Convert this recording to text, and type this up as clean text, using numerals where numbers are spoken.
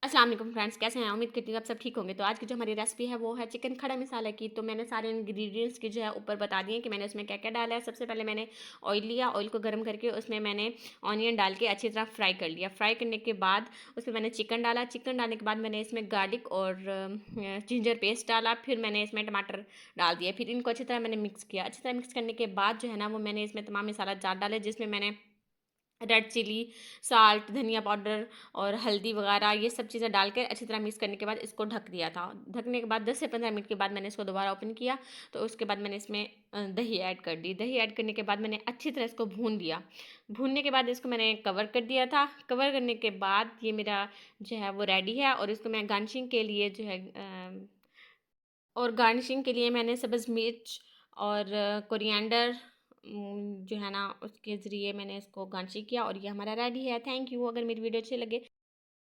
अस्सलाम वालेकुम फ्रेंड्स, कैसे हैं? उम्मीद करती हूँ आप सब ठीक होंगे। तो आज की जो हमारी रेसिपी है वो है चिकन खड़ा मसाला की। तो मैंने सारे इंग्रेडिएंट्स की जो है ऊपर बता दिए कि मैंने उसमें क्या-क्या डाला है। सबसे पहले मैंने ऑयल लिया, ऑयल को गर्म करके उसमें मैंने ऑनियन डाल के अच्छी तरह फ्राई कर लिया। फ्राई करने के बाद उसमें मैंने चिकन डाला, चिकन डालने के बाद मैंने इसमें गार्लिक और जिंजर पेस्ट डाला, फिर मैंने इसमें टमाटर डाल दिए, फिर इनको अच्छी तरह मैंने मिक्स किया। अच्छी तरह मिक्स करने के बाद जो है ना वो मैंने इसमें तमाम मसाला जार डाले, जिसमें मैंने रेड चिली, साल्ट, धनिया पाउडर और हल्दी वगैरह ये सब चीज़ें डाल के अच्छी तरह मिक्स करने के बाद इसको ढक दिया था। ढकने के बाद 10 से 15 मिनट के बाद मैंने इसको दोबारा ओपन किया, तो उसके बाद मैंने इसमें दही ऐड कर दी। दही ऐड करने के बाद मैंने अच्छी तरह इसको भून दिया। भूनने के बाद इसको मैंने कवर कर दिया था। कवर करने के बाद ये मेरा जो है वो रेडी है, और इसको मैं गार्निशिंग के लिए जो है मैंने सब्ज़ मिर्च और कोरिएंडर जो है ना उसके ज़रिए मैंने इसको गार्निशिंग किया, और ये हमारा रेडी है। Thank you. अगर मेरी वीडियो अच्छी लगे